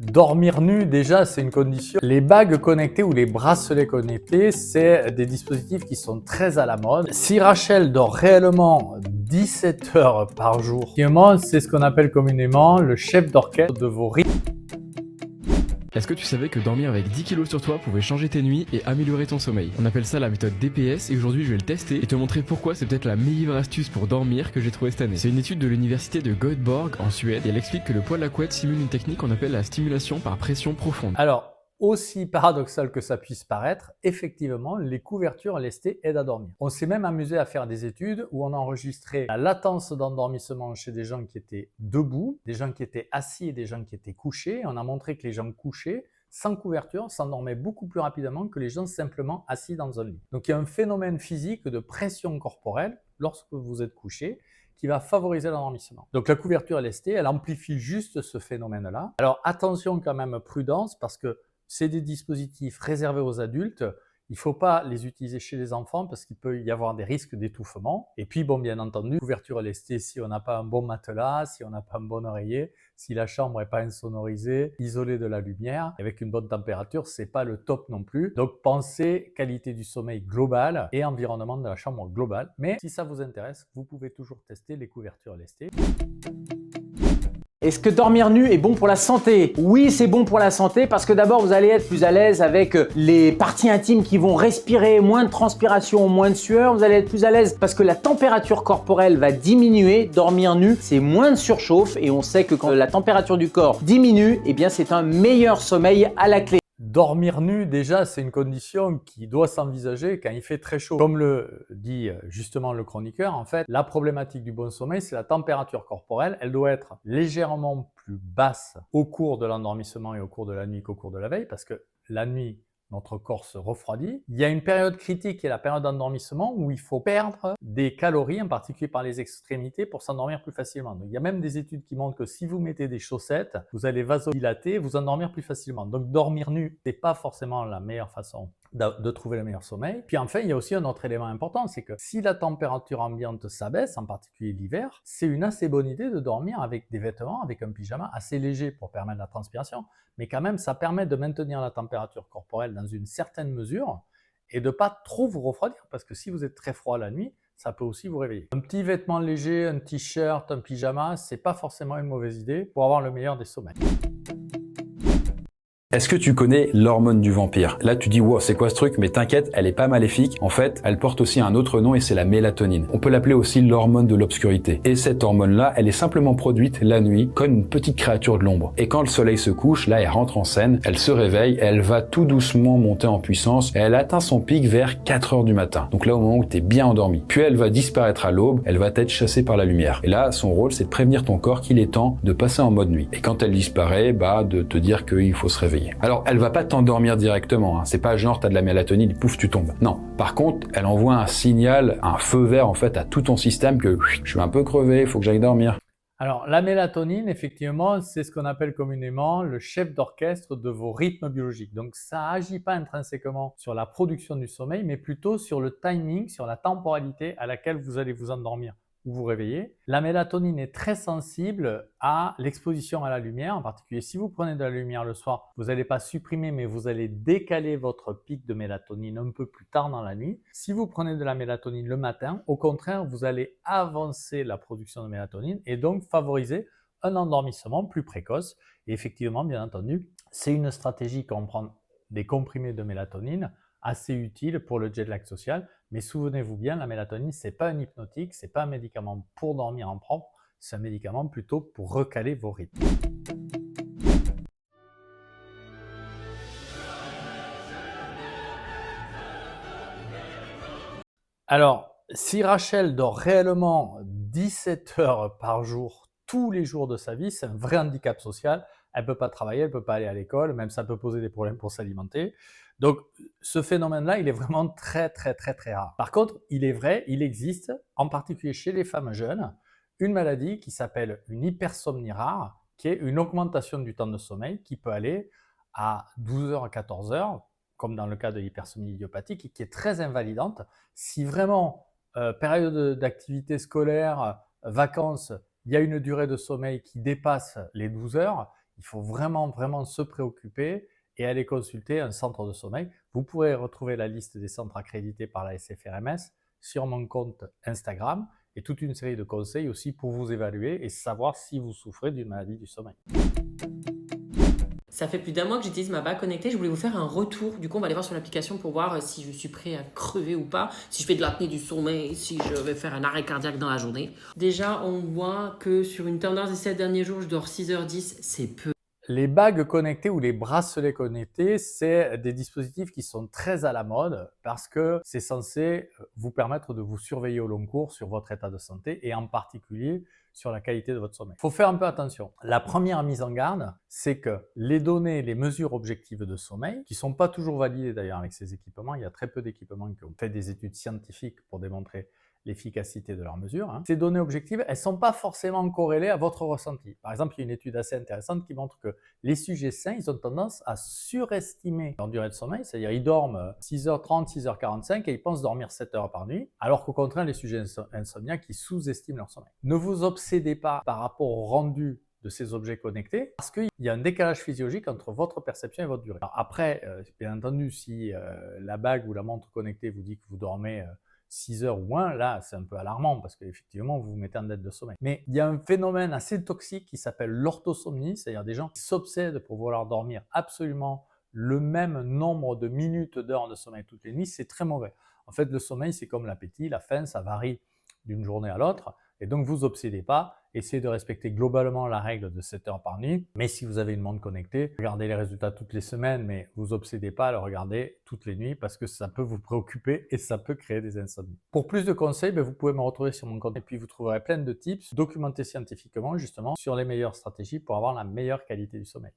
Dormir nu, déjà, c'est une condition. Les bagues connectées ou les bracelets connectés, c'est des dispositifs qui sont très à la mode. Si Rachel dort réellement 17 heures par jour, effectivement, c'est ce qu'on appelle communément le chef d'orchestre de vos rythmes. Est-ce que tu savais que dormir avec 10 kilos sur toi pouvait changer tes nuits et améliorer ton sommeil? On appelle ça la méthode DPS et aujourd'hui je vais le tester et te montrer pourquoi c'est peut-être la meilleure astuce pour dormir que j'ai trouvée cette année. C'est une étude de l'université de Göteborg en Suède et elle explique que le poids de la couette simule une technique qu'on appelle la stimulation par pression profonde. Alors, aussi paradoxal que ça puisse paraître, effectivement, les couvertures lestées aident à dormir. On s'est même amusé à faire des études où on a enregistré la latence d'endormissement chez des gens qui étaient debout, des gens qui étaient assis et des gens qui étaient couchés. On a montré que les gens couchés, sans couverture, s'endormaient beaucoup plus rapidement que les gens simplement assis dans un lit. Donc il y a un phénomène physique de pression corporelle lorsque vous êtes couché qui va favoriser l'endormissement. Donc la couverture lestée, elle amplifie juste ce phénomène-là. Alors attention quand même, prudence, parce que c'est des dispositifs réservés aux adultes. Il ne faut pas les utiliser chez les enfants parce qu'il peut y avoir des risques d'étouffement. Et puis, bon, bien entendu, couverture lestée, si on n'a pas un bon matelas, si on n'a pas un bon oreiller, si la chambre n'est pas insonorisée, isolée de la lumière, avec une bonne température, c'est pas le top non plus. Donc, pensez qualité du sommeil global et environnement de la chambre global. Mais si ça vous intéresse, vous pouvez toujours tester les couvertures lestées. Est-ce que dormir nu est bon pour la santé? Oui, c'est bon pour la santé parce que d'abord, vous allez être plus à l'aise avec les parties intimes qui vont respirer, moins de transpiration, moins de sueur. Vous allez être plus à l'aise parce que la température corporelle va diminuer. Dormir nu, c'est moins de surchauffe et on sait que quand la température du corps diminue, eh bien, c'est un meilleur sommeil à la clé. Dormir nu, déjà, c'est une condition qui doit s'envisager quand il fait très chaud. Comme le dit justement le chroniqueur, en fait, la problématique du bon sommeil, c'est la température corporelle. Elle doit être légèrement plus basse au cours de l'endormissement et au cours de la nuit qu'au cours de la veille, parce que la nuit, notre corps se refroidit. Il y a une période critique qui est la période d'endormissement où il faut perdre des calories, en particulier par les extrémités, pour s'endormir plus facilement. Donc, il y a même des études qui montrent que si vous mettez des chaussettes, vous allez vasodilater, vous endormir plus facilement. Donc, dormir nu, c'est pas forcément la meilleure façon de trouver le meilleur sommeil. Puis enfin, il y a aussi un autre élément important, c'est que si la température ambiante s'abaisse, en particulier l'hiver, c'est une assez bonne idée de dormir avec des vêtements, avec un pyjama assez léger pour permettre la transpiration, mais quand même, ça permet de maintenir la température corporelle dans une certaine mesure et de ne pas trop vous refroidir, parce que si vous êtes très froid la nuit, ça peut aussi vous réveiller. Un petit vêtement léger, un t-shirt, un pyjama, c'est pas forcément une mauvaise idée pour avoir le meilleur des sommeils. Est-ce que tu connais l'hormone du vampire? Là, tu dis, wow, c'est quoi ce truc? Mais t'inquiète, elle est pas maléfique. En fait, elle porte aussi un autre nom et c'est la mélatonine. On peut l'appeler aussi l'hormone de l'obscurité. Et cette hormone-là, elle est simplement produite la nuit comme une petite créature de l'ombre. Et quand le soleil se couche, là, elle rentre en scène, elle se réveille, elle va tout doucement monter en puissance et elle atteint son pic vers 4 heures du matin. Donc là, au moment où t'es bien endormi. Puis elle va disparaître à l'aube, elle va être chassée par la lumière. Et là, son rôle, c'est de prévenir ton corps qu'il est temps de passer en mode nuit. Et quand elle disparaît, de te dire qu'il faut se réveiller. Alors, elle va pas t'endormir directement, hein. C'est pas genre t'as de la mélatonine et pouf, tu tombes. Non. Par contre, elle envoie un signal, un feu vert en fait à tout ton système que je suis un peu crevé, il faut que j'aille dormir. Alors, la mélatonine, effectivement, c'est ce qu'on appelle communément le chef d'orchestre de vos rythmes biologiques. Donc, ça agit pas intrinsèquement sur la production du sommeil, mais plutôt sur le timing, sur la temporalité à laquelle vous allez vous endormir ou vous réveiller. La mélatonine est très sensible à l'exposition à la lumière, en particulier si vous prenez de la lumière le soir, vous n'allez pas supprimer, mais vous allez décaler votre pic de mélatonine un peu plus tard dans la nuit. Si vous prenez de la mélatonine le matin, au contraire, vous allez avancer la production de mélatonine et donc favoriser un endormissement plus précoce. Et effectivement, bien entendu, c'est une stratégie quand on prend des comprimés de mélatonine assez utile pour le jet lag social. Mais souvenez-vous bien, la mélatonine, ce n'est pas un hypnotique, ce n'est pas un médicament pour dormir en propre, c'est un médicament plutôt pour recaler vos rythmes. Alors, si Rachel dort réellement 17 heures par jour, tous les jours de sa vie, c'est un vrai handicap social. Elle ne peut pas travailler, elle ne peut pas aller à l'école, même ça peut poser des problèmes pour s'alimenter. Donc, ce phénomène-là, il est vraiment très rare. Par contre, il est vrai, il existe, en particulier chez les femmes jeunes, une maladie qui s'appelle une hypersomnie rare, qui est une augmentation du temps de sommeil qui peut aller à 12 heures à 14 heures, comme dans le cas de l'hypersomnie idiopathique, et qui est très invalidante. Si vraiment, période d'activité scolaire, vacances, il y a une durée de sommeil qui dépasse les 12 heures, il faut vraiment se préoccuper et aller consulter un centre de sommeil. Vous pourrez retrouver la liste des centres accrédités par la SFRMS sur mon compte Instagram et toute une série de conseils aussi pour vous évaluer et savoir si vous souffrez d'une maladie du sommeil. Ça fait plus d'1 mois que j'utilise ma bague connectée. Je voulais vous faire un retour. Du coup, on va aller voir sur l'application pour voir si je suis prêt à crever ou pas, si je fais de l'apnée du sommeil, si je vais faire un arrêt cardiaque dans la journée. Déjà, on voit que sur une tendance des 7 derniers jours, je dors 6h10, c'est peu. Les bagues connectées ou les bracelets connectés, c'est des dispositifs qui sont très à la mode parce que c'est censé vous permettre de vous surveiller au long cours sur votre état de santé et en particulier sur la qualité de votre sommeil. Il faut faire un peu attention. La première mise en garde, c'est que les données, les mesures objectives de sommeil, qui ne sont pas toujours validées d'ailleurs avec ces équipements, il y a très peu d'équipements qui ont fait des études scientifiques pour démontrer l'efficacité de leurs mesures. Ces données objectives, elles ne sont pas forcément corrélées à votre ressenti. Par exemple, il y a une étude assez intéressante qui montre que les sujets sains, ils ont tendance à surestimer leur durée de sommeil, c'est-à-dire ils dorment 6h30, 6h45 et ils pensent dormir 7 heures par nuit, alors qu'au contraire, les sujets insomniaques, ils sous-estiment leur sommeil. Ne vous obsédez pas par rapport au rendu de ces objets connectés parce qu'il y a un décalage physiologique entre votre perception et votre durée. Alors après, bien entendu, si la bague ou la montre connectée vous dit que vous dormez 6 heures ou moins, là, c'est un peu alarmant parce qu'effectivement, vous vous mettez en dette de sommeil. Mais il y a un phénomène assez toxique qui s'appelle l'orthosomnie, c'est-à-dire des gens qui s'obsèdent pour vouloir dormir absolument le même nombre de minutes, d'heures de sommeil toutes les nuits. C'est très mauvais. En fait, le sommeil, c'est comme l'appétit, la faim, ça varie d'une journée à l'autre. Et donc, vous obsédez pas. Essayez de respecter globalement la règle de 7 heures par nuit. Mais si vous avez une montre connectée, regardez les résultats toutes les semaines, mais vous obsédez pas à le regarder toutes les nuits parce que ça peut vous préoccuper et ça peut créer des insomnies. Pour plus de conseils, vous pouvez me retrouver sur mon compte et puis vous trouverez plein de tips documentés scientifiquement justement sur les meilleures stratégies pour avoir la meilleure qualité du sommeil.